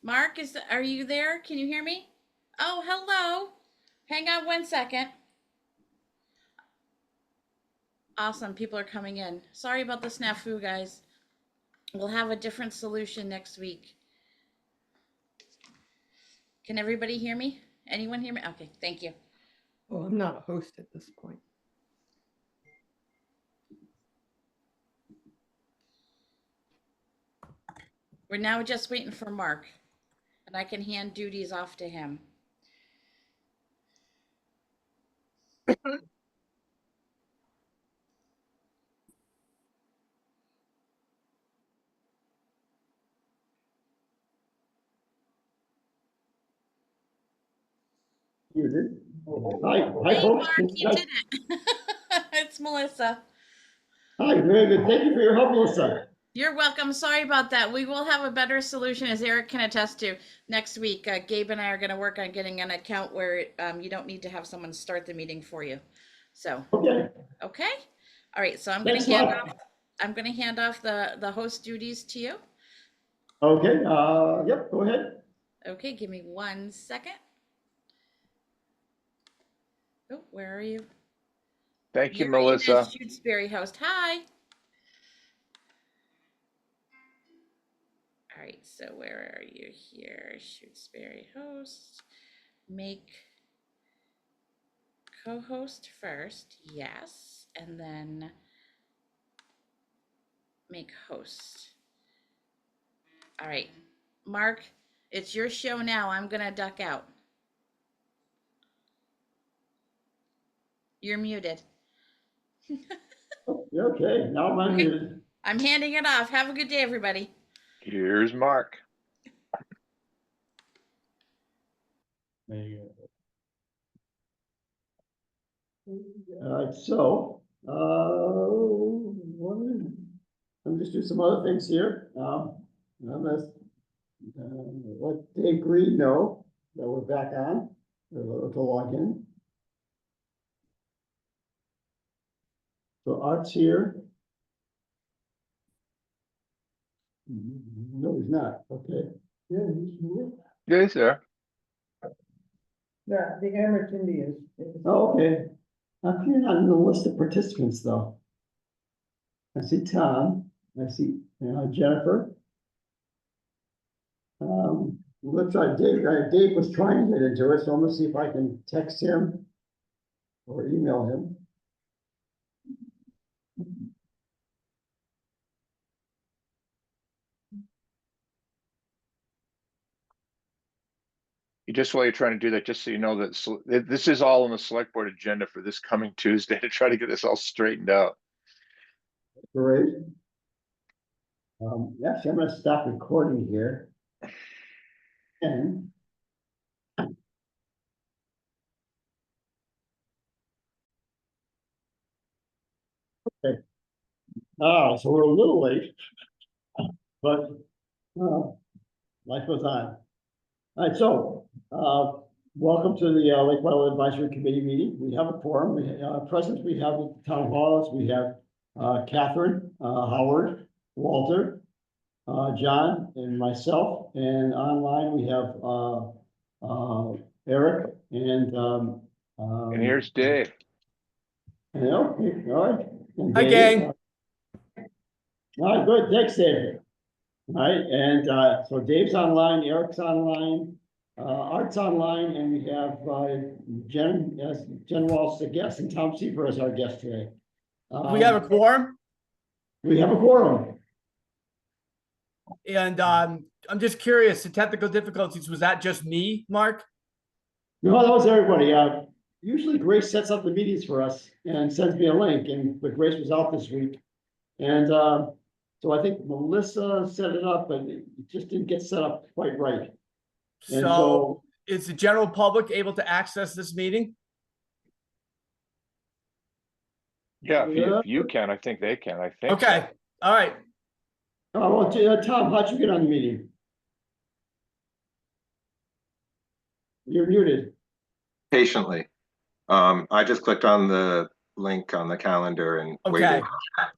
Mark, are you there? Can you hear me? Oh, hello. Hang on 1 second. Awesome. People are coming in. Sorry about the snafu, guys. We'll have a different solution next week. Can everybody hear me? Anyone hear me? Okay, thank you. Well, I'm not a host at this point. We're now just waiting for Mark, and I can hand duties off to him. You did. Hi, Hey, folks. Mark, you did it. It's Melissa. Hi, very good. Thank you for your help, Melissa. You're welcome. Sorry about that. We will have a better solution, as Eric can attest to, next week. Gabe and I are going to work on getting an account where you don't need to have someone start the meeting for you. So, Okay. okay. All right. So I'm going to hand off the host duties to you. Okay. Yep. Go ahead. Okay. Give me 1 second. Oh, where are you? Thank you, You're Melissa. Shutesbury host. Hi. All right, so where are you here? Shutesbury host. Make co-host first, yes, and then make host. All right, Mark, it's your show now. I'm gonna duck out. You're muted. Okay. Now I'm muted. I'm handing it off. Have a good day, everybody. Here's Mark. There you go. All right. So, let me just do some other things here. I'm gonna let Dave Green know that we're back on to log in. So Art's here. No, he's not. Okay. Yeah, he's here. Yeah, he's there. Yeah, the Emerson is. Oh, okay. I'm here on the list of participants, though. I see Tom. I see Jennifer. Let's try Dave. Dave was trying to get into it, so I'm gonna see if I can text him or email him. Just while you're trying to do that, just so you know that this is all on the select board agenda for this coming Tuesday to try to get this all straightened out. Great. Actually, I'm gonna stop recording here. And okay. So we're a little late, but life goes on. All right, so welcome to the Lake Wyola Advisory Committee meeting. We have a quorum. Present, we have the town halls. We have Catherine, Howard, Walter, John, and myself. And online, we have Eric and Here's Dave. all right. And Hi, Dave. gang. All right, good. Thanks, Dave. All right, and so Dave's online, Eric's online, Art's online, and we have Jen Walsh as a guest and Tom Seaver as our guest today. We have a quorum, We have a quorum. and I'm just curious, the technical difficulties, was that just me, Mark? No, that was everybody. Usually Grace sets up the meetings for us and sends me a link, but Grace was out this week. And so I think Melissa set it up, but it just didn't get set up quite right. And So is the general public able to access this meeting? Yeah, if you can, I think they can. I think. Okay, all right. Well, Tom, how'd you get on the meeting? You're muted. Patiently. I just clicked on the link on the calendar and Okay. waited.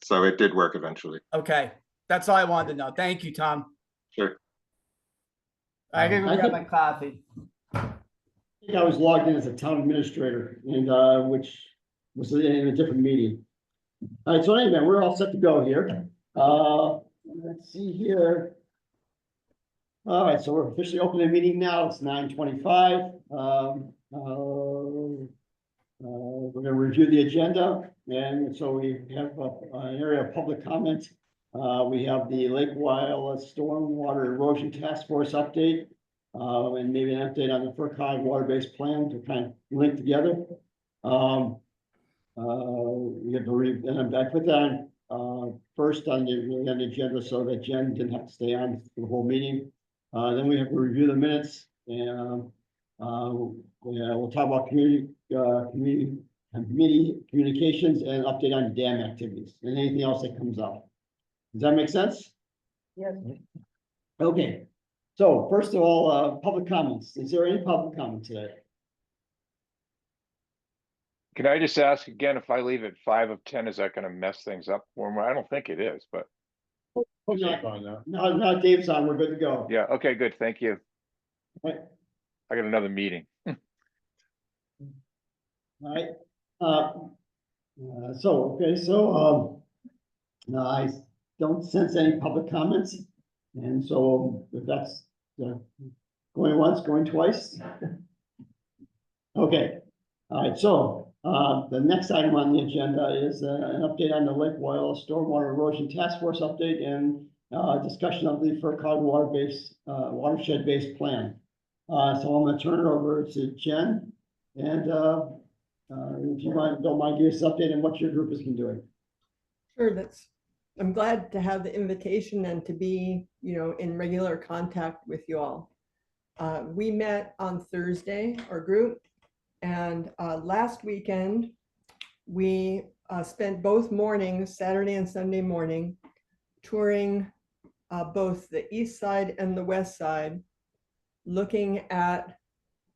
So it did work eventually. Okay, that's all I wanted to know. Thank you, Tom. Sure. I gotta I go grab think- my coffee. I think I was logged in as a town administrator and, which was in a different meeting. All right, so anyway, we're all set to go here. Let's see here. All right, so we're officially opening the meeting now. It's 9:25. We're gonna review the agenda, and so we have an area of public comment. We have the Lake Wyola Stormwater Erosion Task Force update, and maybe an update on the FERCog water-based plan to kind of link together. We have to and I'm back with that, first on the agenda so that Jen didn't have to stay on for the whole meeting. Then we have to review the minutes and, we'll talk about community communications and update on dam activities and anything else that comes up. Does that make sense? Yes. Okay, so first of all, public comments. Is there any public comment today? Can I just ask again, if I leave at 5 of 10, is that gonna mess things up? Well, I don't think it is, but No, Dave's on, we're good to go. yeah, okay, good, thank you. Right. I got another meeting. All right, I don't sense any public comments, and so if that's, going once, going twice. Okay, all right, so, the next item on the agenda is, an update on the Lake Wyola Stormwater Erosion Task Force update and, discussion of the FERCog water-based, watershed-based plan. So I'm gonna turn it over to Jen, and, if you don't mind, give us an update on what your group has been doing. Sure, I'm glad to have the invitation and to be, in regular contact with you all. We met on Thursday, our group, and last weekend, we spent both mornings, Saturday and Sunday morning, touring both the east side and the west side, looking at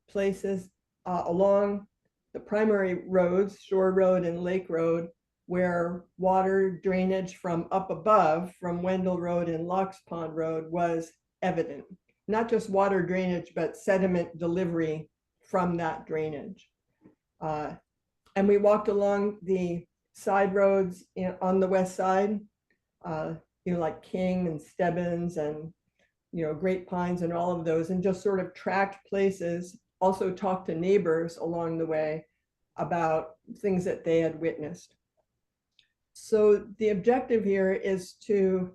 places along the primary roads, Shore Road and Lake Road, where water drainage from up above, from Wendell Road and Locks Pond Road was evident. Not just water drainage, but sediment delivery from that drainage. And we walked along the side roads on the west side, like King and Stebbins and, Great Pines and all of those, and just sort of tracked places, also talked to neighbors along the way about things that they had witnessed. So the objective here is to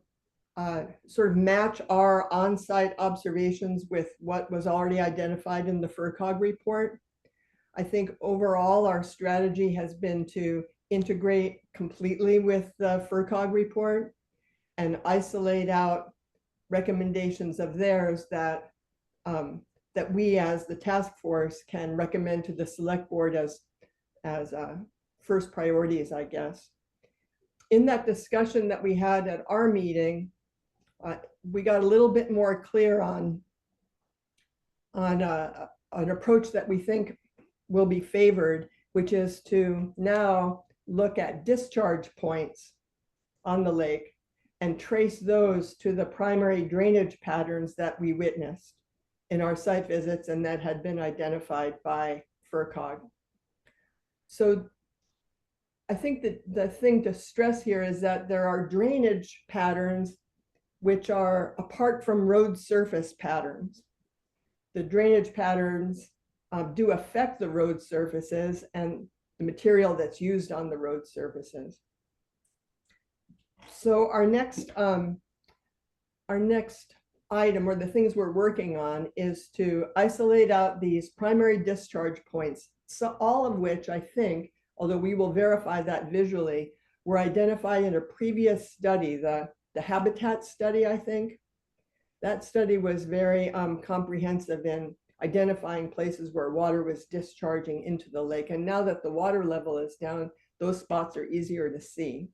sort of match our on-site observations with what was already identified in the FERCog report. I think overall our strategy has been to integrate completely with the FERCog report and isolate out recommendations of theirs that that we as the task force can recommend to the select board as first priorities, I guess. In that discussion that we had at our meeting, we got a little bit more clear on an approach that we think will be favored, which is to now look at discharge points on the lake and trace those to the primary drainage patterns that we witnessed in our site visits and that had been identified by FERCog. So I think that the thing to stress here is that there are drainage patterns which are apart from road surface patterns. The drainage patterns do affect the road surfaces and the material that's used on the road surfaces. So our next item, or the things we're working on, is to isolate out these primary discharge points, so all of which I think, although we will verify that visually, were identified in a previous study, the habitat study, I think. That study was very comprehensive in identifying places where water was discharging into the lake. And now that the water level is down, those spots are easier to see.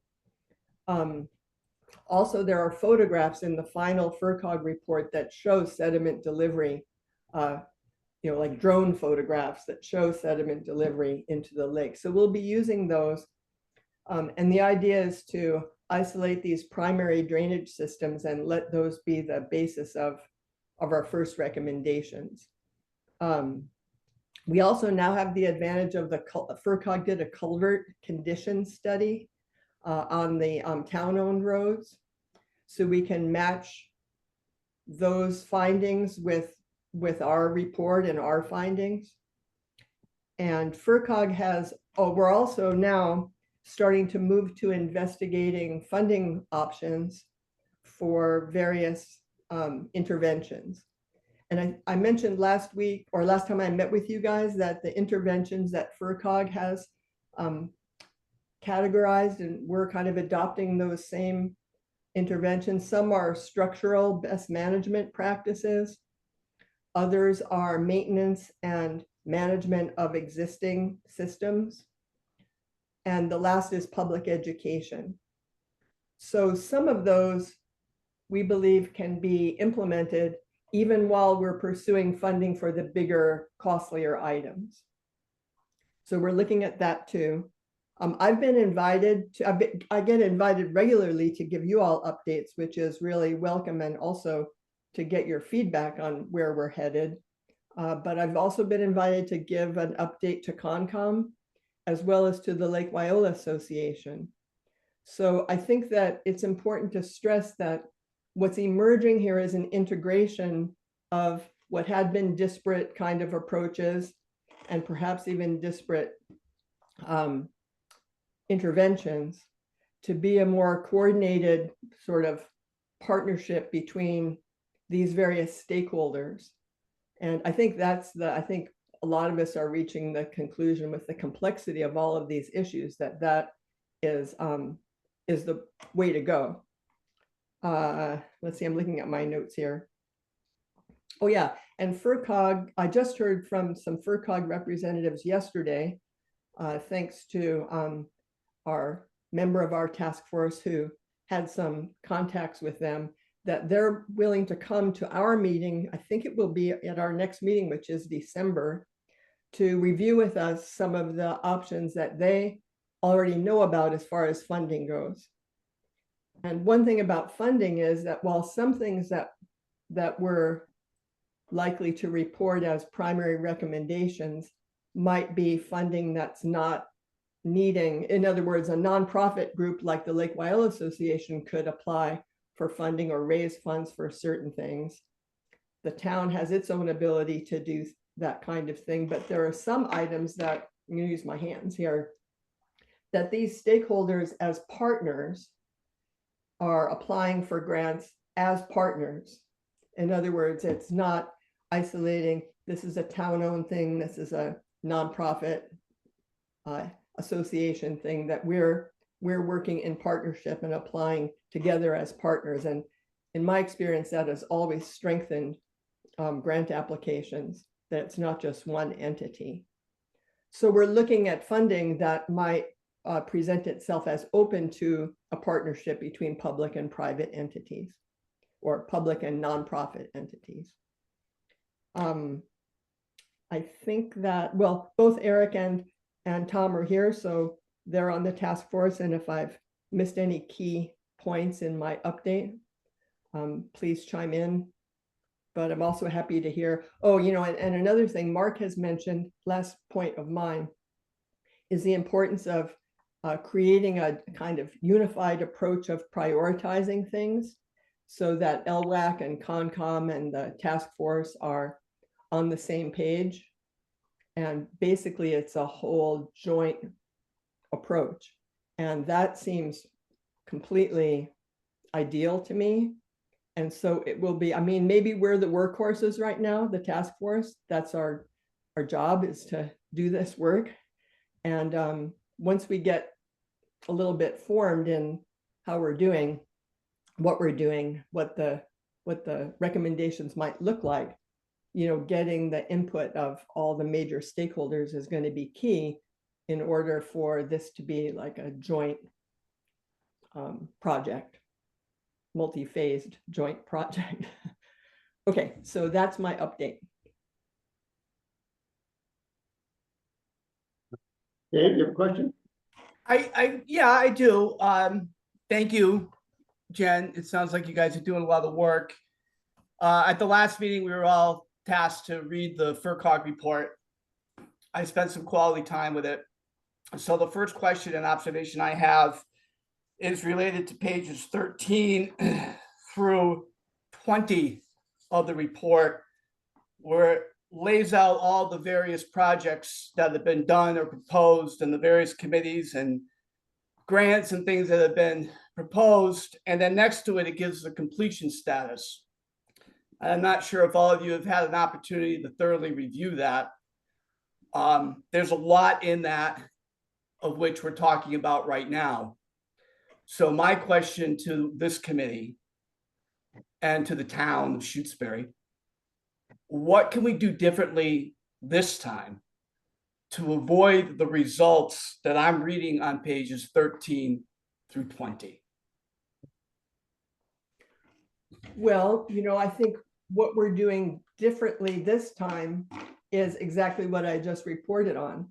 Also, there are photographs in the final FERCog report that show sediment delivery, like drone photographs that show sediment delivery into the lake. So we'll be using those. And the idea is to isolate these primary drainage systems and let those be the basis of of our first recommendations. We also now have the advantage of the FERCog did a culvert condition study on the town-owned roads. So we can match those findings with our report and our findings. And FERCog has, we're also now starting to move to investigating funding options for various interventions. And I mentioned last week, or last time I met with you guys, that the interventions that FERCog has categorized, and we're kind of adopting those same interventions. Some are structural best management practices. Others are maintenance and management of existing systems. And the last is public education. So some of those we believe can be implemented even while we're pursuing funding for the bigger, costlier items. So we're looking at that too. I've been invited to, I get invited regularly to give you all updates, which is really welcome, and also to get your feedback on where we're headed. But I've also been invited to give an update to Concom, as well as to the Lake Wyola Association. So I think that it's important to stress that what's emerging here is an integration of what had been disparate kind of approaches, and perhaps even disparate interventions, to be a more coordinated sort of partnership between these various stakeholders. And I think I think a lot of us are reaching the conclusion, with the complexity of all of these issues, that is the way to go. Let's see, I'm looking at my notes here. Oh yeah, and FERCog, I just heard from some FERCog representatives yesterday, thanks to our member of our task force who had some contacts with them, that they're willing to come to our meeting. I think it will be at our next meeting, which is December, to review with us some of the options that they already know about as far as funding goes. And one thing about funding is that while some things that we're likely to report as primary recommendations might be funding that's not needing, in other words, a nonprofit group like the Lake Wyola Association could apply for funding or raise funds for certain things. The town has its own ability to do that kind of thing, but there are some items that, I'm going to use my hands here, that these stakeholders as partners are applying for grants as partners. In other words, it's not isolating, this is a town-owned thing, this is a nonprofit association thing, that we're working in partnership and applying together as partners. And in my experience, that has always strengthened grant applications, that it's not just one entity. So we're looking at funding that might present itself as open to a partnership between public and private entities, or public and nonprofit entities. I think that, well, both Eric and Tom are here, so they're on the task force. And if I've missed any key points in my update, please chime in. But I'm also happy to hear, oh, you know, and another thing Mark has mentioned, last point of mine, is the importance of creating a kind of unified approach of prioritizing things, so that LWAC and CONCOM and the task force are on the same page. And basically it's a whole joint approach. And that seems completely ideal to me. And so it will be, I mean, maybe we're the workhorses right now, the task force. That's our job, is to do this work. And once we get a little bit formed in how we're doing, what we're doing, what the recommendations might look like, you know, getting the input of all the major stakeholders is going to be key in order for this to be like a joint project, multi-phased joint project. Okay, so that's my update. Dave, you have a question? Yeah, I do. Thank you, Jen. It sounds like you guys are doing a lot of work. At the last meeting, we were all tasked to read the FERCog report. I spent some quality time with it. So the first question and observation I have is related to pages 13 through 20 of the report, where it lays out all the various projects that have been done or proposed and the various committees and grants and things that have been proposed. And then next to it, it gives the completion status. I'm not sure if all of you have had an opportunity to thoroughly review that. There's a lot in that of which we're talking about right now. So my question to this committee and to the town of Shutesbury, what can we do differently this time to avoid the results that I'm reading on pages 13 through 20? Well, I think what we're doing differently this time is exactly what I just reported on,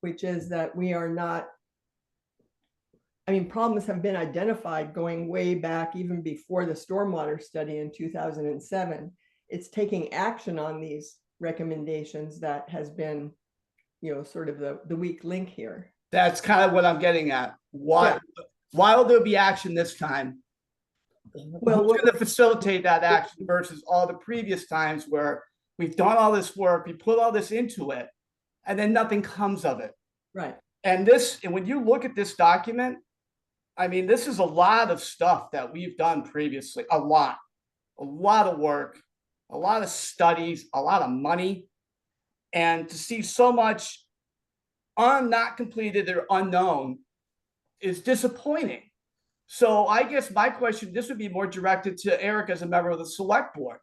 which is that we are not, problems have been identified going way back even before the stormwater study in 2007. It's taking action on these recommendations that has been, sort of the weak link here. That's kind of what I'm getting at. Why will there be action this time? Well, who's going to facilitate that action versus all the previous times where we've done all this work, we put all this into it, and then nothing comes of it. Right. And when you look at this document, this is a lot of stuff that we've done previously, a lot of work, a lot of studies, a lot of money. And to see so much not completed or unknown is disappointing. So I guess my question, this would be more directed to Eric as a member of the select board.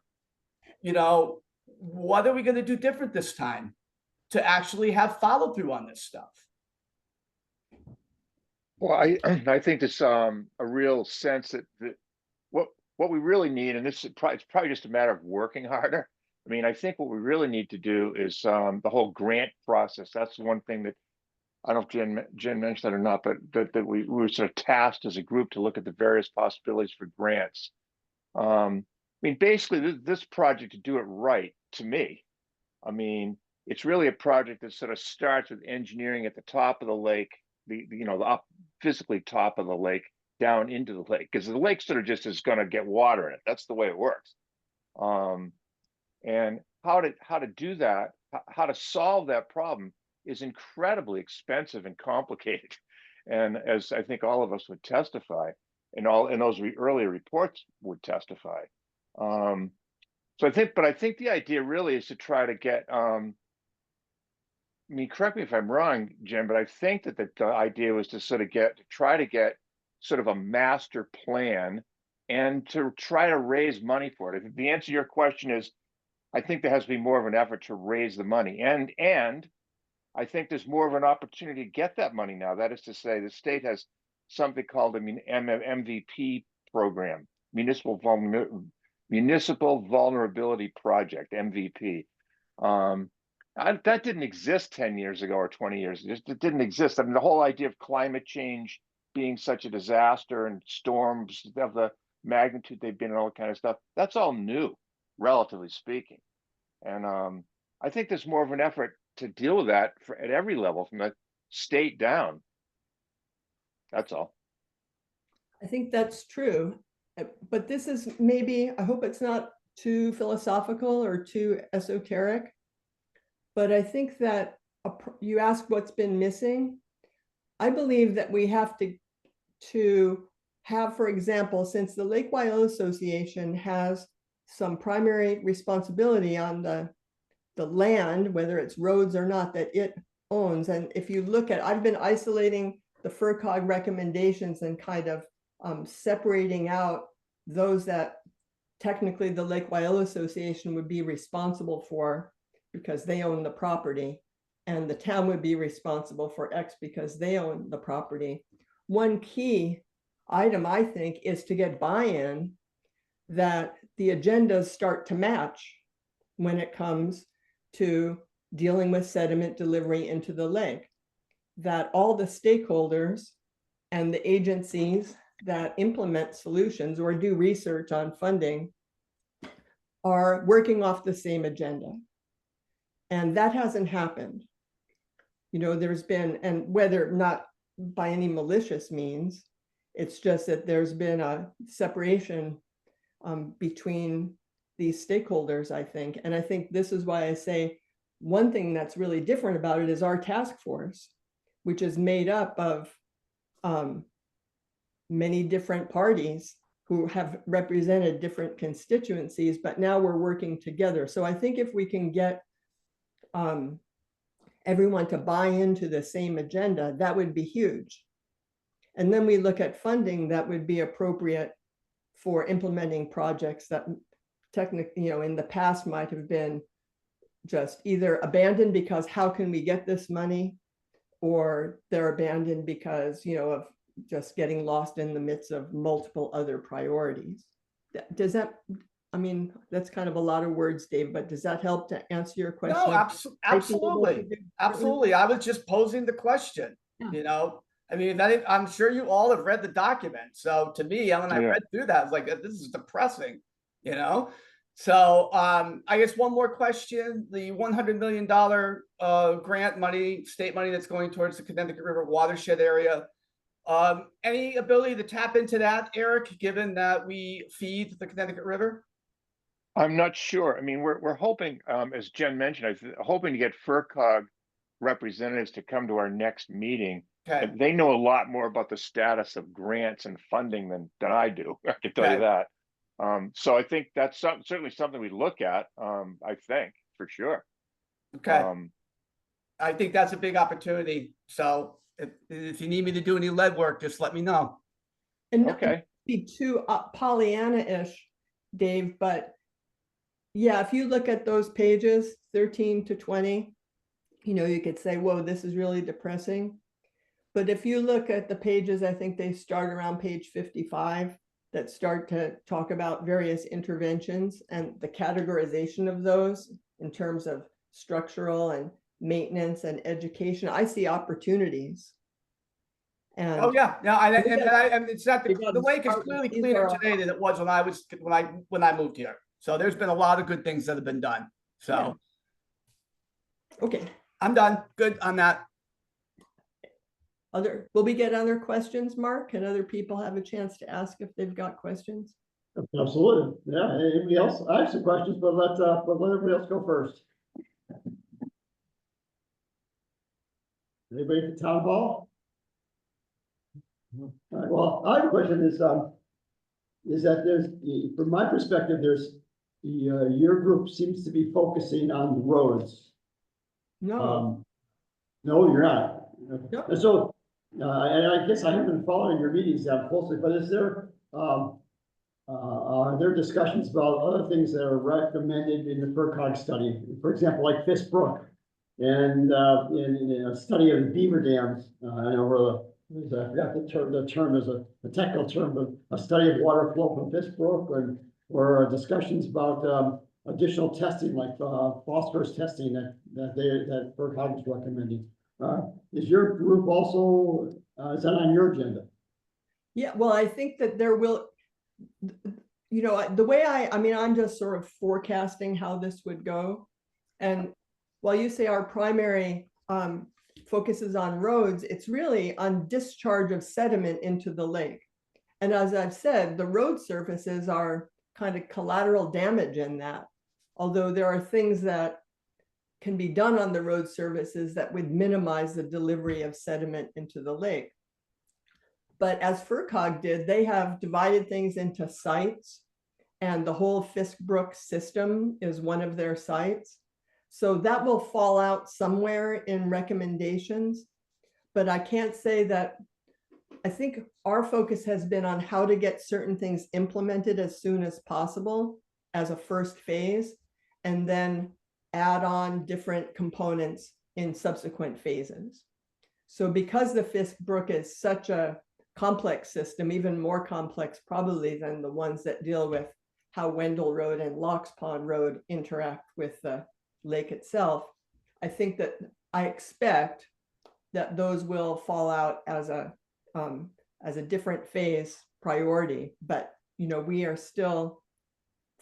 What are we going to do different this time to actually have follow through on this stuff? Well, I think there's a real sense that what we really need, and it's probably just a matter of working harder. I think what we really need to do is the whole grant process. That's one thing that I don't know if Jen mentioned that or not, but that we were sort of tasked as a group to look at the various possibilities for grants. Basically, this project, to do it right, to me, it's really a project that sort of starts with engineering at the top of the lake, the up physically top of the lake down into the lake, because the lake sort of just is going to get water in it. That's the way it works. And how to do that, how to solve that problem is incredibly expensive and complicated. And as I think all of us would testify, and those earlier reports would testify. So I think the idea really is to try to get, correct me if I'm wrong, Jim, but I think that the idea was to try to get sort of a master plan and to try to raise money for it. If the answer to your question is, I think there has to be more of an effort to raise the money, and I think there's more of an opportunity to get that money now. That is to say, the state has something called MVP program, Municipal Vulnerability Project, MVP. That didn't exist 10 years ago or 20 years. It didn't exist. The whole idea of climate change being such a disaster and storms of the magnitude they've been and all that kind of stuff, that's all new, relatively speaking. And I think there's more of an effort to deal with that at every level, from the state down. That's all. I think that's true. But this is maybe, I hope it's not too philosophical or too esoteric. But I think that you asked what's been missing. I believe that we have to have, for example, since the Lake Wyola Association has some primary responsibility on the land, whether it's roads or not, that it owns. And if you look at, I've been isolating the FERCog recommendations and kind of separating out those that technically the Lake Wyola Association would be responsible for because they own the property, and the town would be responsible for X because they own the property. One key item, I think, is to get buy-in that the agendas start to match when it comes to dealing with sediment delivery into the lake, that all the stakeholders and the agencies that implement solutions or do research on funding are working off the same agenda. And that hasn't happened. You know, there's been, and whether not by any malicious means, it's just that there's been a separation between these stakeholders, I think. And I think this is why I say one thing that's really different about it is our task force, which is made up of many different parties who have represented different constituencies, but now we're working together. So I think if we can get everyone to buy into the same agenda, that would be huge. And then we look at funding that would be appropriate for implementing projects that technically, you know, in the past might have been just either abandoned because how can we get this money, or they're abandoned because, you know, of just getting lost in the midst of multiple other priorities. Does that, I mean, that's kind of a lot of words, Dave, but does that help to answer your question? No, absolutely. Absolutely. I was just posing the question, Yeah. you know? I mean, I'm sure you all have read the document. So to me, when I Yeah. read through that, I was like, this is depressing, you know? So I guess one more question, the $100 million grant money, state money that's going towards the Connecticut River watershed area. Any ability to tap into that, Eric, given that we feed the Connecticut River? I'm not sure. I mean, we're hoping, as Jen mentioned, I was hoping to get FERCog representatives to come to our next meeting. Okay. They know a lot more about the status of grants and funding than I do. I can tell you that. So I think that's certainly something we look at. I think for sure. Okay. I think that's a big opportunity. So if you need me to do any lead work, just let me know. And okay. Be too Pollyanna-ish, Dave, but yeah, if you look at those pages 13 to 20, you know, you could say, whoa, this is really depressing. But if you look at the pages, I think they start around page 55 that start to talk about various interventions and the categorization of those in terms of structural and maintenance and education. I see opportunities. And oh yeah, no, and it's not the lake is clearly cleaner today than it was when I moved here. So there's been a lot of good things that have been done. So yeah. Okay, I'm done. Good on that. will we get other questions, Mark? Can other people have a chance to ask if they've got questions? Absolutely. Yeah. Anybody else? I have some questions, but let everybody else go first. Anybody at the town hall? All right, well, I have a question is that there's, from my perspective, there's your group seems to be focusing on roads. No. No, you're not. No. And so, and I guess I haven't been following your meetings that closely, but is there, are there discussions about other things that are recommended in the FERCog study? For example, like Fisk Brook and in a study of the beaver dams, I know where I forgot the term is a technical term, but a study of water flow from Fisk Brook, or discussions about additional testing like phosphorus testing that FERCog is recommending. Is your group also, is that on your agenda? Yeah, well, I think that there will, you know, the way I mean, I'm just sort of forecasting how this would go. And while you say our primary focus is on roads, it's really on discharge of sediment into the lake. And as I've said, the road surfaces are kind of collateral damage in that, although there are things that can be done on the road surfaces that would minimize the delivery of sediment into the lake. But as FERCog did, they have divided things into sites, and the whole Fisk Brook system is one of their sites. So that will fall out somewhere in recommendations, but I can't say that. I think our focus has been on how to get certain things implemented as soon as possible as a first phase, and then add on different components in subsequent phases. So because the Fisk Brook is such a complex system, even more complex probably than the ones that deal with how Wendell Road and Locks Pond Road interact with the lake itself, I think that I expect that those will fall out as a different phase priority. But you know, we are still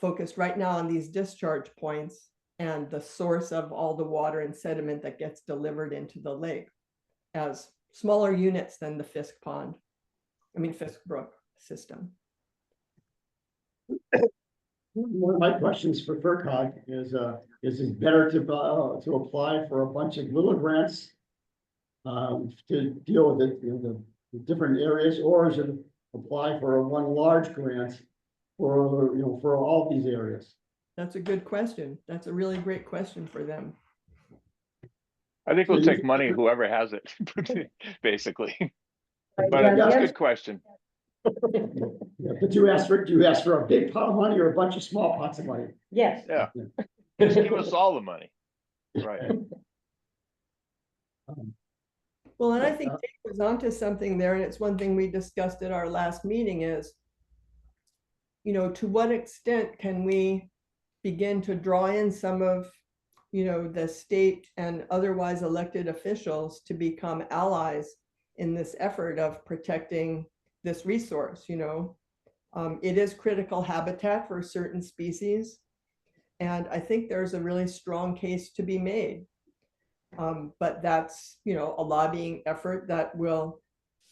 focused right now on these discharge points and the source of all the water and sediment that gets delivered into the lake as smaller units than the Fisk Brook system. One of my questions for FERCog is it better to apply for a bunch of little grants to deal with the different areas, or is it apply for one large grant for all these areas? That's a good question. That's a really great question for them. I think we'll take money, whoever has it, basically. But that's a good question. Yeah, but do you ask for a big pot of money or a bunch of small pots of money? Yes. Yeah. Just give us all the money. Right. Well, and I think Dave was onto something there, and it's one thing we discussed at our last meeting is, to what extent can we begin to draw in some of, the state and otherwise elected officials to become allies in this effort of protecting this resource. It is critical habitat for certain species. And I think there's a really strong case to be made. But that's, a lobbying effort that will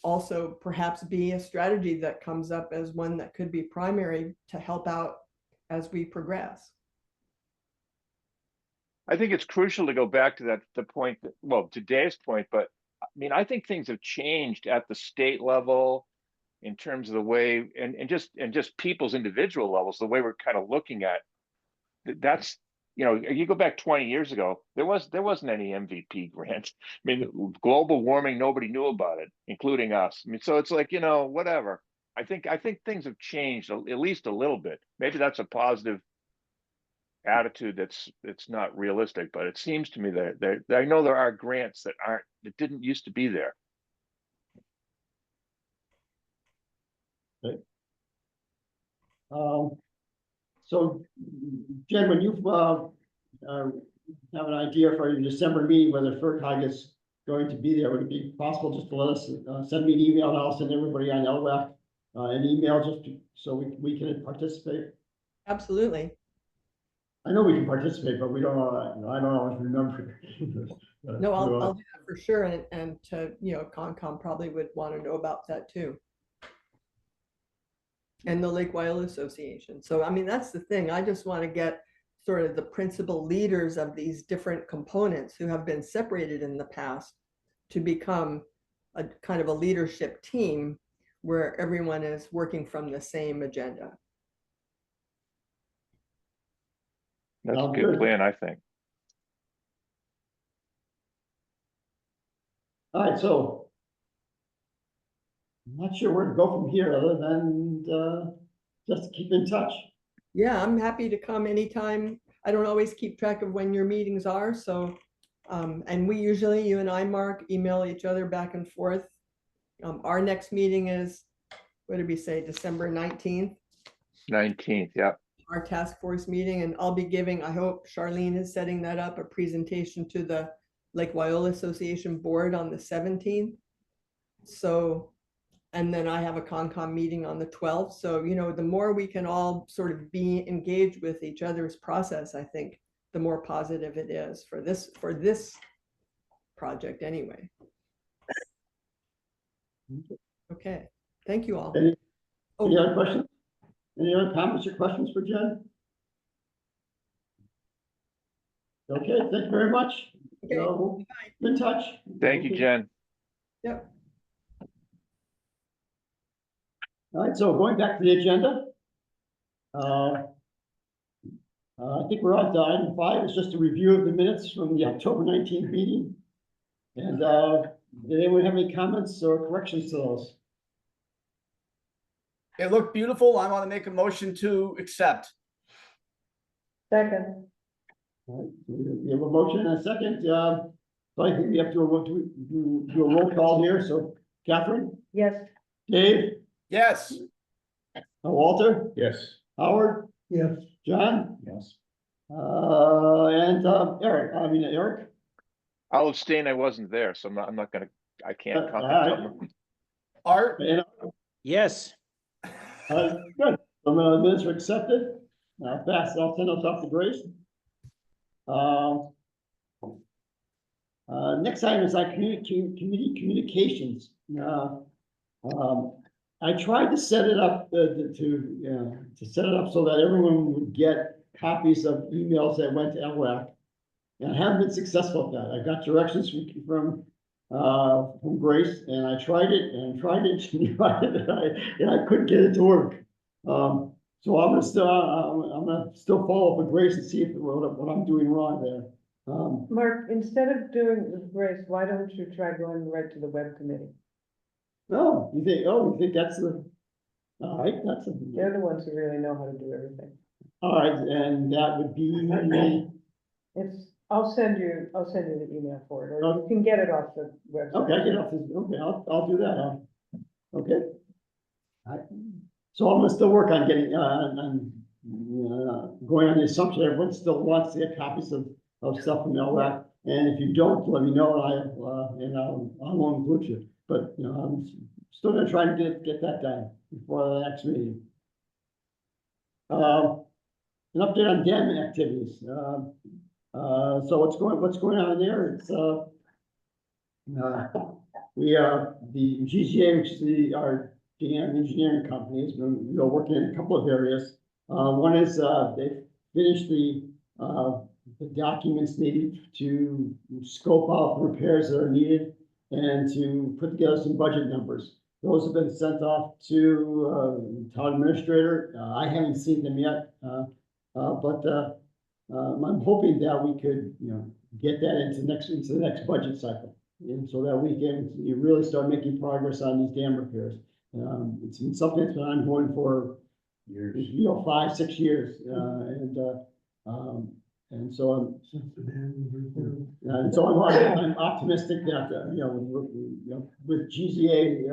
also perhaps be a strategy that comes up as one that could be primary to help out as we progress. I think it's crucial to go back to the point that, well, to Dave's point, but I mean, I think things have changed at the state level in terms of the way, and just people's individual levels, the way we're kind of looking at that's, you go back 20 years ago, there wasn't any MVP grant. I mean, global warming, nobody knew about it, including us. I mean, so it's like, whatever. I think things have changed at least a little bit. Maybe that's a positive attitude it's not realistic, but it seems to me that I know there are grants that didn't used to be there. Okay. So Jen, when you have an idea for your December meeting, whether FERCog is going to be there, would it be possible just to let us send me an email, and I'll send everybody on LWAC an email so we can participate? Absolutely. I know we can participate, but we don't know. I don't always remember. No, I'll do that for sure. And Concom probably would want to know about that too. And the Lake Wyola Association. So, I mean, that's the thing. I just want to get sort of the principal leaders of these different components who have been separated in the past to become a kind of a leadership team where everyone is working from the same agenda. That's a good plan, I think. All right, so I'm not sure where to go from here other than just keep in touch. Yeah, I'm happy to come anytime. I don't always keep track of when your meetings are, so and we usually, you and I, Mark, email each other back and forth. Our next meeting is, what did we say, December 19th? 19th, yeah. Our task force meeting, and I'll be giving, I hope Charlene is setting that up, a presentation to the Lake Wyola Association board on the 17th. So, and then I have a Concom meeting on the 12th. So, the more we can all sort of be engaged with each other's process, I think the more positive it is for this project anyway. Okay, thank you all. Any other questions? Any other comments or questions for Jen? Okay, thank you very much. Okay. We'll be in touch. Thank you, Jen. Yep. All right, so going back to the agenda. I think we're on to item 5. It's just a review of the minutes from the October 19th meeting. And did anyone have any comments or corrections to those? It looked beautiful. I want to make a motion to accept. Second. All right, we have a motion and a second. So I think we have to do a roll call here. So Catherine, Yes. Dave, Yes. Walter, Yes. Howard, Yes. John, Yes. and Eric. I'll abstain. I wasn't there, so I can't comment on them. Art. And, Yes. good. So the minutes are accepted. I'll send those off to Grace. Next item is like community communications. I tried to set it up to set it up so that everyone would get copies of emails that went to LWAC. And I haven't been successful at that. I got directions from Grace, and I tried it and tried it and tried it, and I couldn't get it to work. So I'm gonna still follow up with Grace and see if what I'm doing wrong there. Mark, instead of doing with Grace, why don't you try going right to the web committee? No, you think that's the, all right, that's They're the ones who really know how to do everything. all right, and that would be, I'll send you the email for it, or you can get it off the website. okay, I'll do that, okay. So I'm gonna still work on getting, going on the assumption everyone still wants to get copies of stuff from LWAC, and if you don't, let me know, and I won't include you, but, I'm still gonna try and get that done before the next meeting. An update on dam activities, so what's going on there, it's, the GCA, which is our dam engineering company, has been, working in a couple of areas. One is, they finished the documents needed to scope out the repairs that are needed and to put together some budget numbers. Those have been sent off to town administrator. I haven't seen them yet, but I'm hoping that we could, get that into the next budget cycle, and so that we can really start making progress on these dam repairs. It's been something that's been ongoing for years, 5-6 years, and so I'm optimistic that with GZA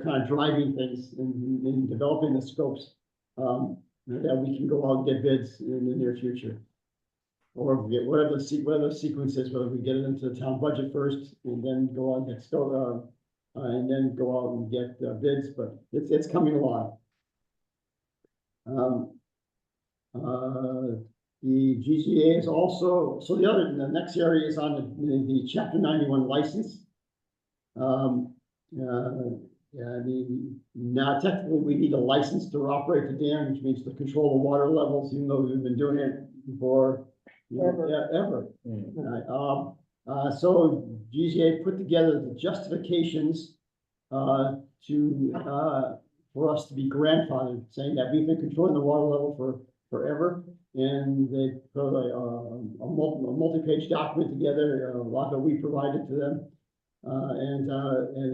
kind of driving things and developing the scopes, that we can go out and get bids in the near future, or get whatever the sequence is, whether we get it into the town budget first and then go out and get scope, and then go out and get bids, but it's coming along. The GCA is also, so the next area is on the Chapter 91 license. Now technically we need a license to operate the dam, which means to control the water levels, even though we've been doing it for ever. So GCA put together the justifications for us to be grandfathered, saying that we've been controlling the water level for forever. And they put a multi-page document together, a lot that we provided to them. And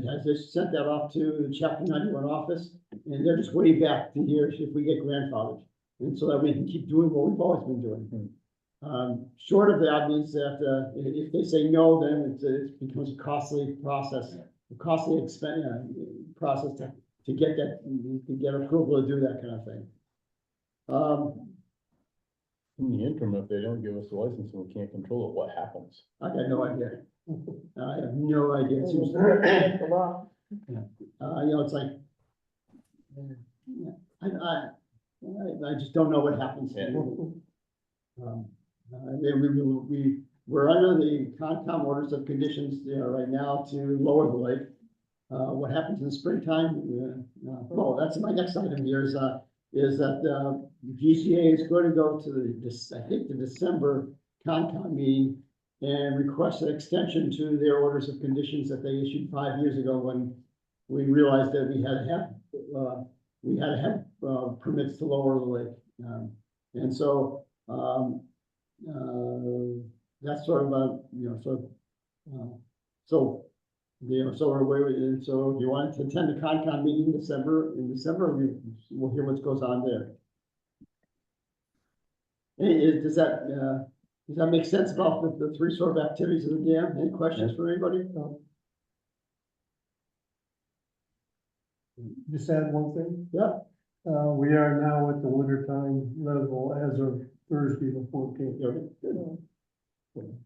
has just sent that off to the Chapter 91 office, and they're just waiting back to hear if we get grandfathered, and so that we can keep doing what we've always been doing. Short of that means that if they say no, then it becomes a costly process, process to get that, to get approval to do that kind of thing. In the interim, if they don't give us the license and we can't control it, what happens? I got no idea. I have no idea. It seems, The law. it's like, I just don't know what happens. We're under the Concom orders of conditions, right now to lower the lake. What happens in the springtime? Well, that's my next item here is that the GCA is going to go to the December Concom meeting and request an extension to their orders of conditions that they issued 5 years ago when we realized that we had to have permits to lower the lake. And so that's sort of so we're waiting. So if you want to attend the Concom meeting in December, we'll hear what goes on there. Hey, does that make sense about the three sort of activities of the dam? Any questions for anybody? No. Just add one thing. Yeah. We are now at the wintertime level as of Thursday the 14th. Good.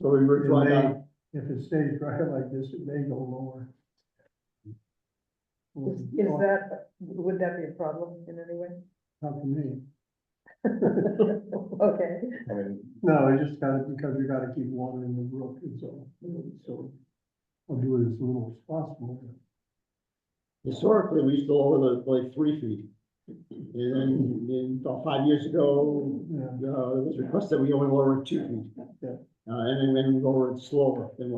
So we were drawing down. If it stays dry like this, it may go lower. Would that be a problem in any way? How can me? Okay, I mean, No, I just gotta, because we gotta keep water in the brook and so I'll do it as little as possible. Historically, we used to lower the, like 3 feet. And then about 5 years ago, Yeah. it was requested that we only lower it 2 feet. Yeah. And then we lower it slower than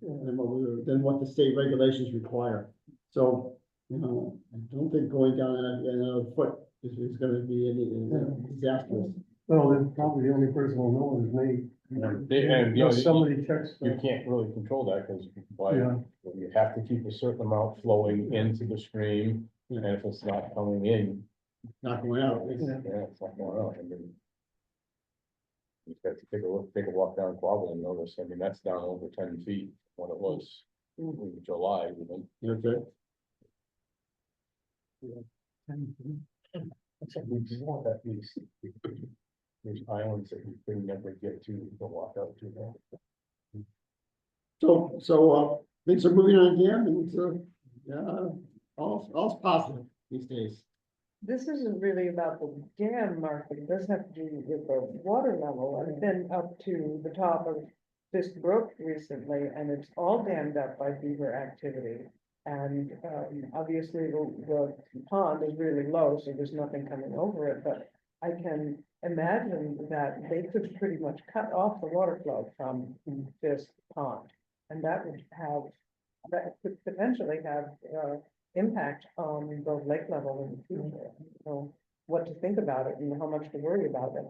than what the state regulations require. So, I don't think going down another foot is gonna be any disastrous. Well, then probably the only person who'll know is me. and Unless somebody checks. you can't really control that, because Yeah. you have to keep a certain amount flowing into the stream, and if it's not coming in, Not going out. Yeah. it's not going out, I mean. You have to take a walk down Quabbin and notice, I mean, that's down over 10 feet when it was in July, even. Okay. That's what we just want that piece. There's islands that you could never get to walk out to there. So, things are moving on again, and all's positive these days. this isn't really about the dam marking, this has to do with the water level. I've been up to the top of this brook recently, and it's all dammed up by beaver activity. And, obviously the pond is really low, so there's nothing coming over it, but I can imagine that they could pretty much cut off the water flow from this pond. And that could potentially have, impact on the lake level in the future. I don't know what to think about it and how much to worry about it,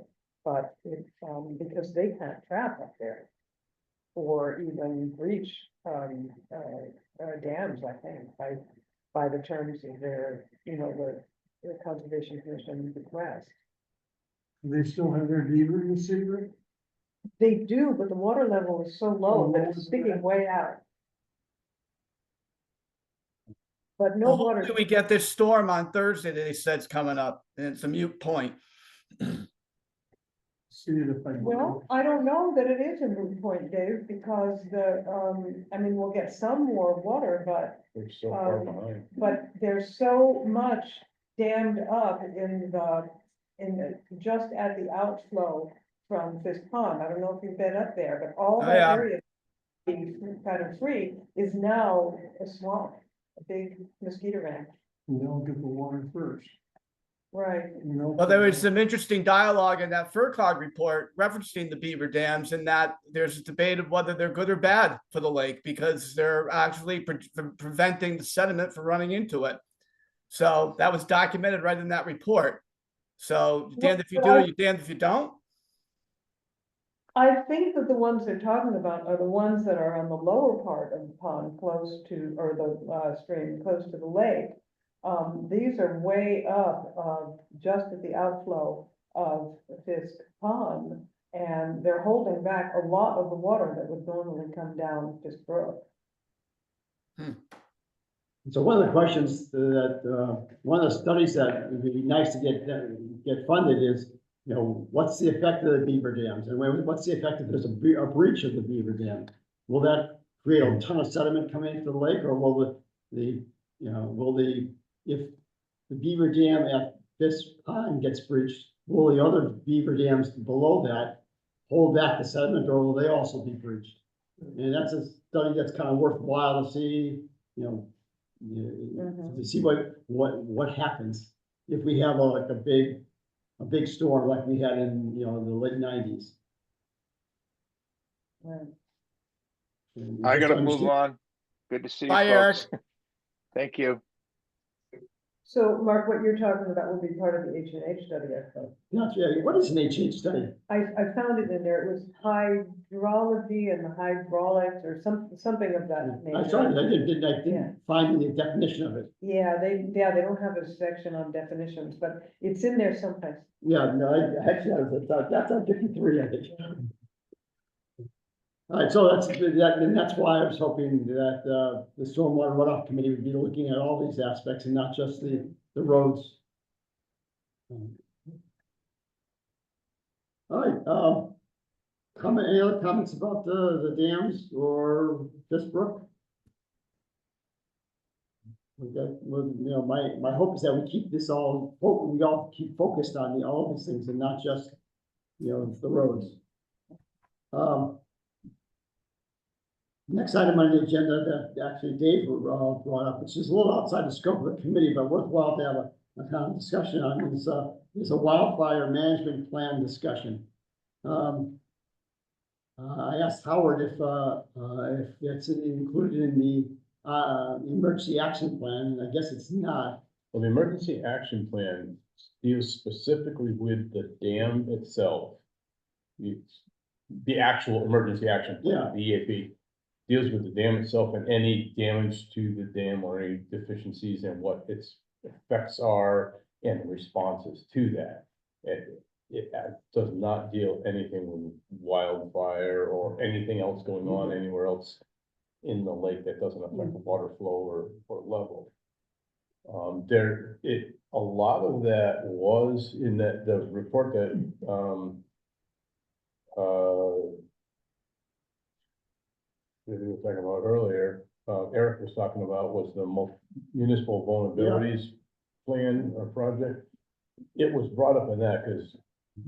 but it's, because they can't trap up there or even breach, dams, I think, by the terms of their, the Conservation Commission request. Do they still have their beaver in the secret? They do, but the water level is so low that it's sticking way out. But no Well, water. hopefully we get this storm on Thursday that they said's coming up, and it's a mute point. See it if I. Well, I don't know that it is a moot point, Dave, because we'll get some more water, but They're so far behind. there's so much dammed up just at the outflow from Fisk Pond. I don't know if you've been up there, but all Oh, that yeah. area being kind of free is now a swamp, a big mosquito ranch. And they'll get the water first. Right. Well, there was some interesting dialogue in that FERCog report referencing the beaver dams, and that there's a debate of whether they're good or bad for the lake, because they're actually preventing the sediment from running into it. So that was documented right in that report. So you're damned if you do, you're damned if you don't. I think that the ones they're talking about are the ones that are on the lower part of the pond, close to, or the stream, close to the lake. These are way up, just at the outflow of Fisk Pond, and they're holding back a lot of the water that would normally come down Fisk Brook. So one of the questions that, one of the studies that would be nice to get funded is, what's the effect of the beaver dams, and what's the effect if there's a breach of the beaver dam? Will that create a ton of sediment coming into the lake, or will if the beaver dam at this pond gets breached, will the other beaver dams below that hold back the sediment, or will they also be breached? And that's a study that's kind of worthwhile to see, to see what happens if we have a big storm like we had in, the late 90s. Right. I Just gotta move understand- on. Good to see you Bye, Eric. folks. Thank you. So, Mark, what you're talking about will be part of the H&H study, I thought. What is an H study? I found it in there. It was hydrology and the hydraulics or something of that nature. I saw it, I Yeah. didn't find the definition of it. Yeah, they don't have a section on definitions, but it's in there someplace. Yeah, no, that's on 53, I think. All right, so that's why I was hoping that, the stormwater runoff committee would be looking at all these aspects and not just the roads. All right, any other comments about the dams or this brook? well, you know, my hope is that we keep this all, we all keep focused on all these things and not just, you know, the roads. Next item on the agenda that actually Dave brought up, which is a little outside the scope of the committee, but worthwhile to have a kind of discussion on, is a wildfire management plan discussion. I asked Howard if it's included in the emergency action plan, and I guess it's not. Well, the emergency action plan deals specifically with the dam itself. The actual emergency action plan, the EAP, deals with the dam itself and any damage to the dam or any deficiencies and what its effects are and responses to that. It does not deal anything with wildfire or anything else going on anywhere else in the lake that doesn't affect the water flow or level. A lot of that was in the report that we were talking about earlier, Eric was talking about was the municipal vulnerabilities plan or project. It was brought up in that because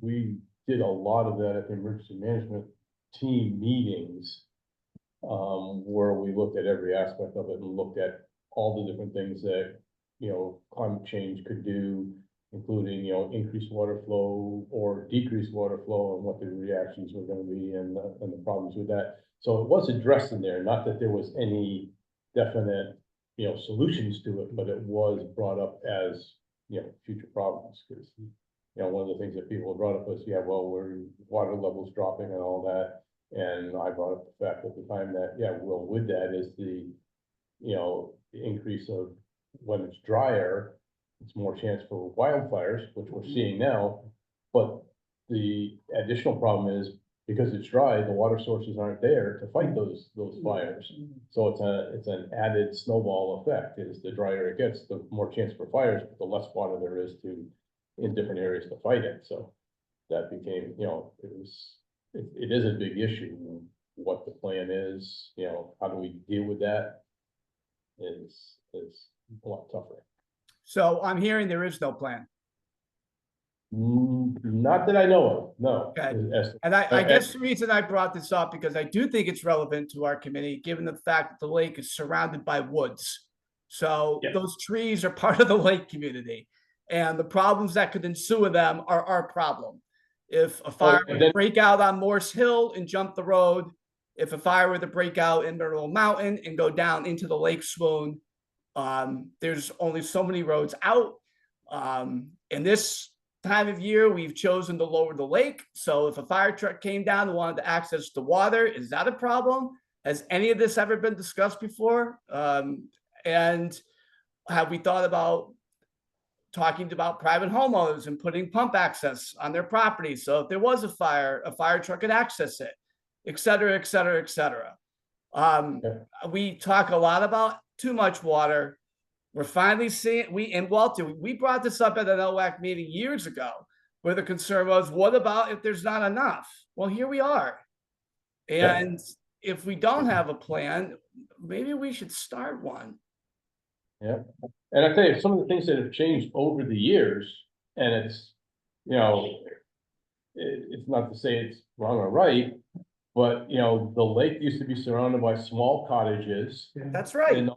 we did a lot of that at the emergency management team meetings, where we looked at every aspect of it and looked at all the different things that, you know, climate change could do, including, you know, increased water flow or decreased water flow and what the reactions were going to be and the problems with that. So it was addressed in there, not that there was any definite, you know, solutions to it, but it was brought up as, you know, future problems. Because, you know, one of the things that people brought up was, yeah, well, water levels dropping and all that. And I brought up the fact at the time that, yeah, well, with that is the, you know, the increase of when it's drier, it's more chance for wildfires, which we're seeing now. But the additional problem is because it's dry, the water sources aren't there to fight those fires. So it's an added snowball effect. Is the drier it gets, the more chance for fires, but the less water there is in different areas to fight it. So that became, you know, it is a big issue. What the plan is, you know, how do we deal with that is a lot tougher. So I'm hearing there is no plan. Not that I know of, no. Okay. And I guess the reason I brought this up, because I do think it's relevant to our committee, given the fact that the lake is surrounded by woods. So those trees are part of the lake community, and the problems that could ensue with them are our problem. If a fire were to break out on Morse Hill and jump the road, if a fire were to break out in Mineral Mountain and go down into the lake swoon, there's only so many roads out. In this time of year, we've chosen to lower the lake. So if a fire truck came down and wanted to access the water, is that a problem? Has any of this ever been discussed before? And have we thought about talking about private homeowners and putting pump access on their property? So if there was a fire truck could access it, et cetera, et cetera, et cetera. We talk a lot about too much water. We're finally seeing, and Walter, we brought this up at an LWAC meeting years ago, where the concern was, what about if there's not enough? Well, here we are. And if we don't have a plan, maybe we should start one. Yeah. And I tell you, some of the things that have changed over the years, and it's, you know, it's not to say it's wrong or right, but, you know, the lake used to be surrounded by small cottages. That's right. And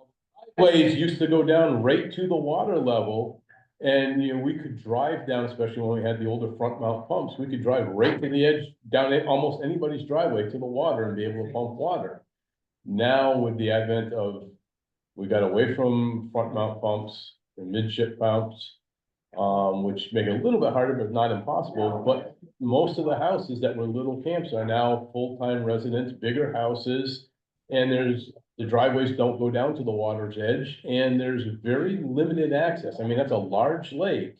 ways used to go down right to the water level, and you know we could drive down, especially when we had the older front mount pumps. We could drive right to the edge, down almost anybody's driveway to the water and be able to pump water. Now with the advent of, we got away from front mount pumps and midship pumps, which make it a little bit harder, but not impossible. But most of the houses that were little camps are now full-time residents, bigger houses, and the driveways don't go down to the water's edge, and there's very limited access. I mean, that's a large lake,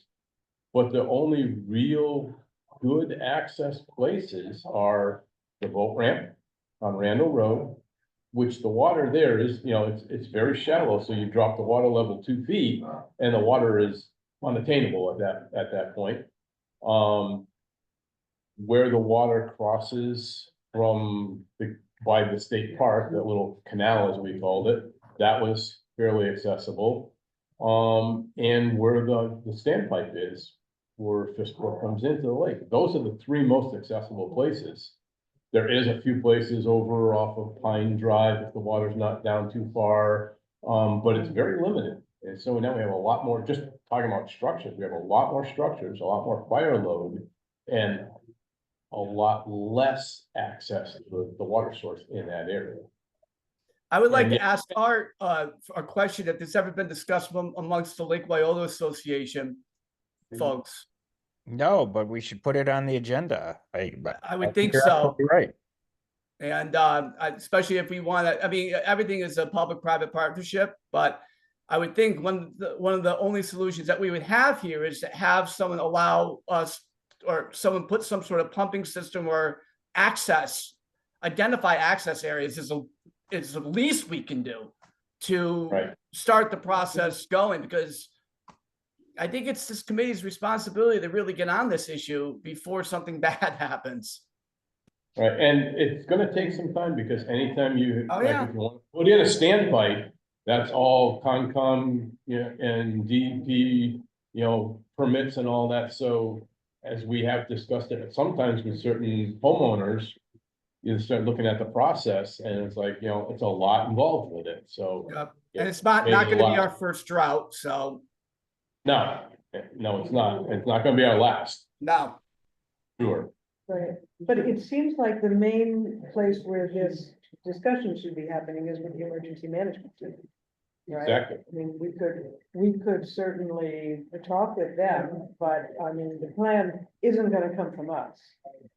but the only real good access places are the boat ramp on Randall Road, which the water there is, you know, it's very shallow, so you drop the water level 2 feet, and the water is unattainable at that point. Where the water crosses from by the state park, that little canal as we called it, that was fairly accessible. and where the standpipe is, where Fisk Brook comes into the lake. Those are the three most accessible places. There is a few places over off of Pine Drive if the water's not down too far, but it's very limited. And so now we have a lot more, just talking about structures, we have a lot more structures, a lot more fire load, and a lot less access to the water source in that area. I would like And to yet- ask Art, a question, if this ever been discussed amongst the Lake Wyola Association folks. No, but we should put it on the agenda. I would think you're so. absolutely right. And especially if we want to, I mean, everything is a public-private partnership, but I would think one of the only solutions that we would have here is to have someone allow us, or someone put some sort of pumping system or identify access areas is the least we can do to Right. start the process going, because I think it's this committee's responsibility to really get on this issue before something bad happens. Right, and it's gonna take some time because anytime you, Oh, like, yeah. if you want to put in a standpipe, that's all Concom, and DEP, permits and all that, so as we have discussed it, sometimes with certain homeowners, you start looking at the process and it's like, it's a lot involved with it, so. Yep. yeah, And it's not maybe a gonna be lot. our first drought, so No, it's not gonna be our last, no. sure. Right, but it seems like the main place where this discussion should be happening is with the emergency management team. Right? Exactly. I mean, we could certainly talk with them, but I mean, the plan isn't gonna come from us.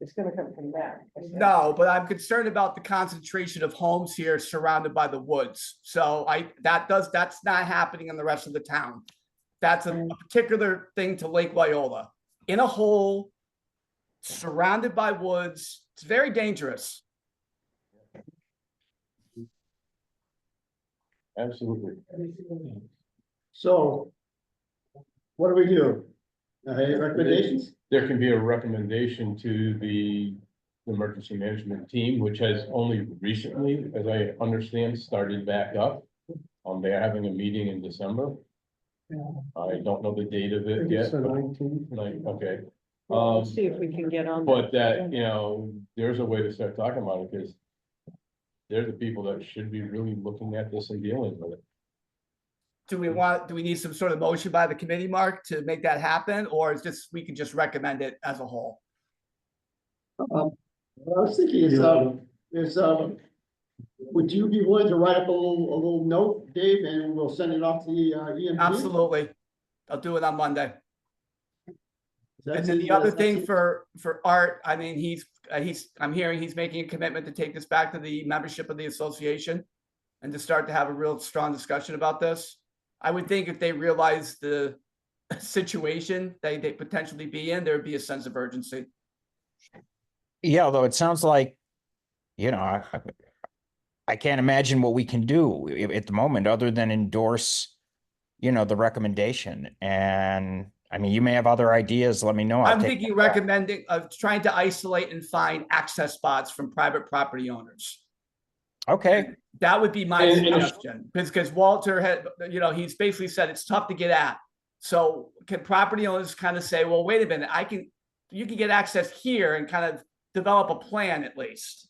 It's gonna come from them. No, but I'm concerned about the concentration of homes here surrounded by the woods. So that's not happening in the rest of the town. That's a particular thing to Lake Wyola. In a hole, surrounded by woods, it's very dangerous. Absolutely. So what do we do? Any recommendations? There can be a recommendation to the emergency management team, which has only recently, as I understand, started back up. They're having a meeting in December. I don't know the date of it yet. It's the but- 19th. Okay. Let's see if we can get on. But that, there's a way to start talking about it, because they're the people that should be really looking at this and dealing with it. Do we need some sort of motion by the committee, Mark, to make that happen? Or is just, we can just recommend it as a whole? What I was thinking is, would you be willing to write up a little note, Dave, and we'll send it off to the EMP? Absolutely. I'll do it on Monday. Does that And then seem- the other does that thing seem- for Art, I mean, I'm hearing he's making a commitment to take this back to the membership of the association and to start to have a real strong discussion about this. I would think if they realize the situation they potentially be in, there would be a sense of urgency. Yeah, although it sounds like, I can't imagine what we can do at the moment other than endorse, the recommendation. And I mean, you may have other ideas. Let me know. I'm thinking recommending trying to isolate and find access spots from private property owners. Okay. That would be my And- suggestion, because Walter had, he's basically said it's tough to get at. So can property owners kind of say, well, wait a minute, you can get access here and kind of develop a plan at least.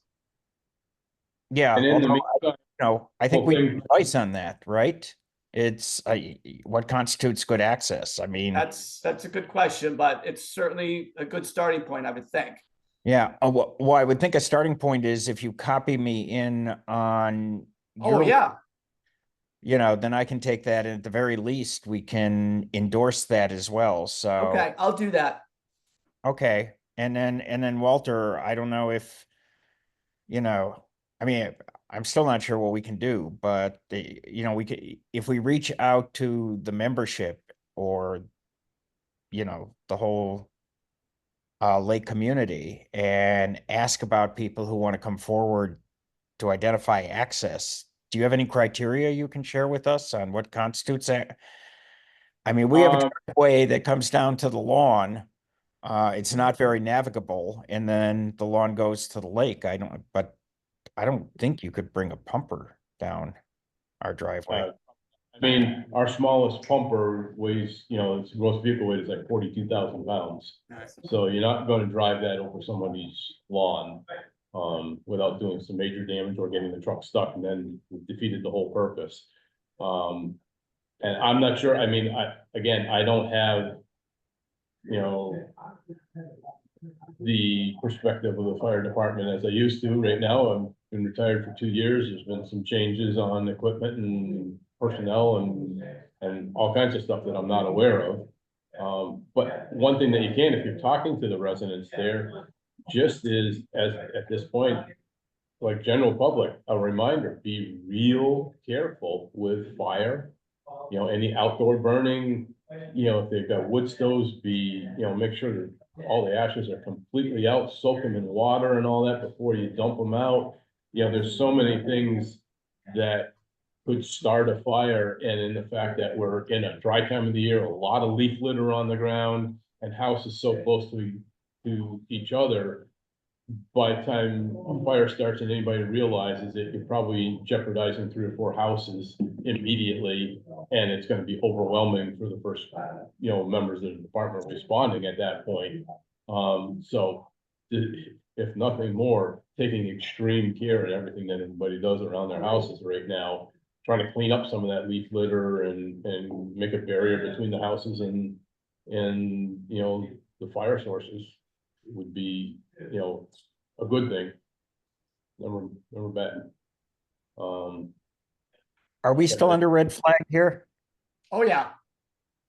Yeah. And in the although, meantime, I think well, we thing- have advice on that, right? It's what constitutes good access. I mean, That's a good question, but it's certainly a good starting point, I would think. yeah. Well, I would think a starting point is if you copy me in on Oh, yeah. then I can take that, and at the very least, we can endorse that as well. So, Okay, I'll do that. okay. And then Walter, I don't know if, I mean, I'm still not sure what we can do, but we could, if we reach out to the membership or, the whole lake community and ask about people who want to come forward to identify access. Do you have any criteria you can share with us on what constitutes that? I mean, we have a driveway that comes down to the lawn. It's not very navigable, and then the lawn goes to the lake. But I don't think you could bring a pumper down our driveway. I I mean, our smallest pumper weighs, its gross vehicle weight is like 42,000 pounds. So you're not gonna drive that over somebody's lawn, without doing some major damage or getting the truck stuck, and then we've defeated the whole purpose. And I'm not sure, I mean, I don't have, the perspective of the fire department as I used to. Right now, I've been retired for 2 years. There's been some changes on equipment and personnel and all kinds of stuff that I'm not aware of. But one thing that you can, if you're talking to the residents there, just is as at this point, like general public, a reminder, be real careful with fire. Any outdoor burning, if they've got wood stoves, make sure that all the ashes are completely out, soak them in water and all that before you dump them out. There's so many things that could start a fire, and in the fact that we're in a dry time of the year, a lot of leaf litter on the ground and houses so close to each other. By the time a fire starts and anybody realizes it, you're probably jeopardizing 3 or 4 houses immediately, and it's gonna be overwhelming for the first, members of the department responding at that point. So if nothing more, taking extreme care in everything that everybody does around their houses right now, trying to clean up some of that leaf litter and make a barrier between the houses and the fire sources would be, a good thing. Never bad. Are we still under red flag here? Oh, yeah,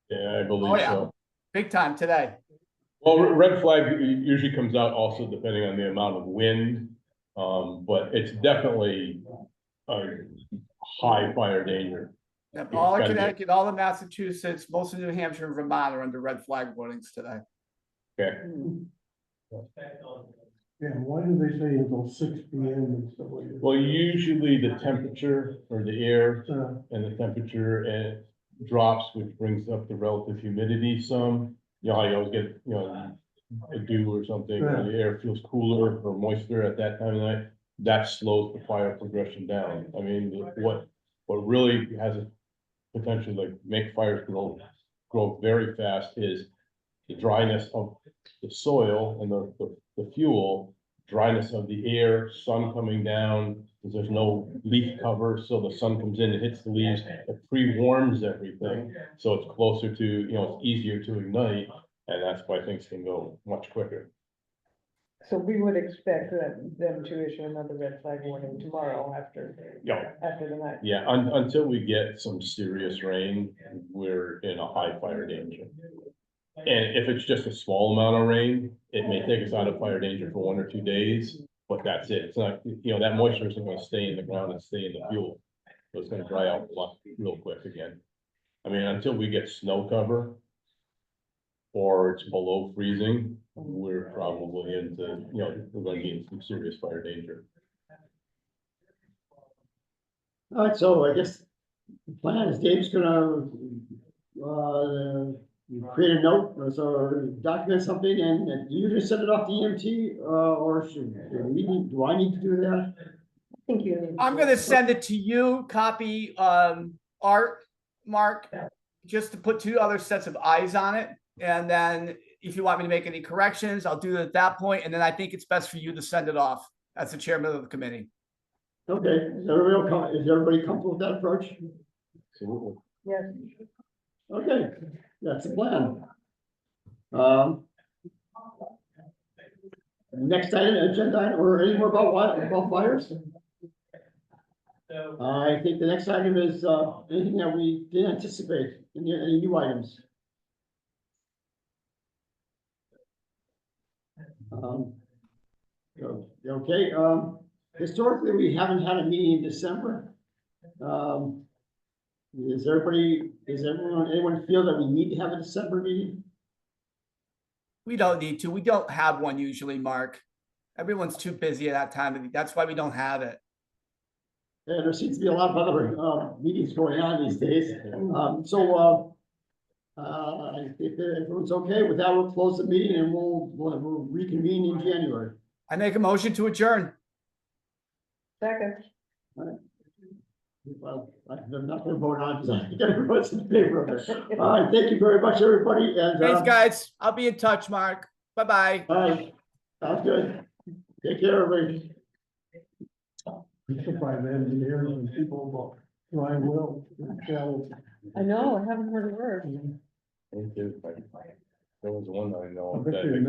Yeah, I Oh, believe yeah. so. big time today. Well, red flag usually comes out also depending on the amount of wind. But it's definitely a high fire danger. Yep, all of gotta be- Connecticut, all of Massachusetts, most of New Hampshire and Vermont are under red flag warnings today. Okay. Yeah, why do they say until 6 p.m. and stuff like that? Well, usually the temperature or the air Uh, and the temperature drops, which brings up the relative humidity some. How you always get, a dew or something, or the air feels cooler or moister at that time of night. That slows the fire progression down. I mean, what really has a potential to make fires grow very fast is the dryness of the soil and the fuel, dryness of the air, sun coming down, because there's no leaf cover, so the sun comes in, it hits the leaves, it pre-warms everything, so it's closer to, it's easier to ignite, and that's why things can go much quicker. So we would expect them to issue another red flag warning tomorrow after the night. Yeah, until we get some serious rain, we're in a high fire danger. And if it's just a small amount of rain, it may take us out of fire danger for 1 or 2 days, but that's it. It's not, that moisture isn't gonna stay in the ground and stay in the fuel. So it's gonna dry out real quick again. I mean, until we get snow cover or it's below freezing, we're probably into, we're gonna be in some serious fire danger. All right, so I guess the plan is Dave's gonna, create a note or document something and you just send it off to EMT, or do I need to do that? I think you need. I'm gonna send it to you, copy, Art, Mark, just to put 2 other sets of eyes on it. And then if you want me to make any corrections, I'll do it at that point. And then I think it's best for you to send it off as the chairman of the committee. Okay, is everybody comfortable with that approach? Absolutely. Yes. Okay, that's the plan. Next item, agenda item, or any more about fires? I think the next item is, anything that we didn't anticipate, any new items? Okay, historically, we haven't had a meeting in December. Anyone feel that we need to have a December meeting? We don't need to. We don't have one usually, Mark. Everyone's too busy at that time. That's why we don't have it. Yeah, there seems to be a lot of other meetings going on these days. If everyone's okay with that, we'll close the meeting and we'll reconvene in January. I make a motion to adjourn. Second. Well, I'm not gonna vote on, because I think everyone's in favor of it. All right, thank you very much, everybody, and. Thanks, guys. I'll be in touch, Mark. Bye-bye. All right, sounds good. Take care, everybody. I'm surprised engineers and people, but I will. I know, I haven't heard a word. There was one I know I bet that you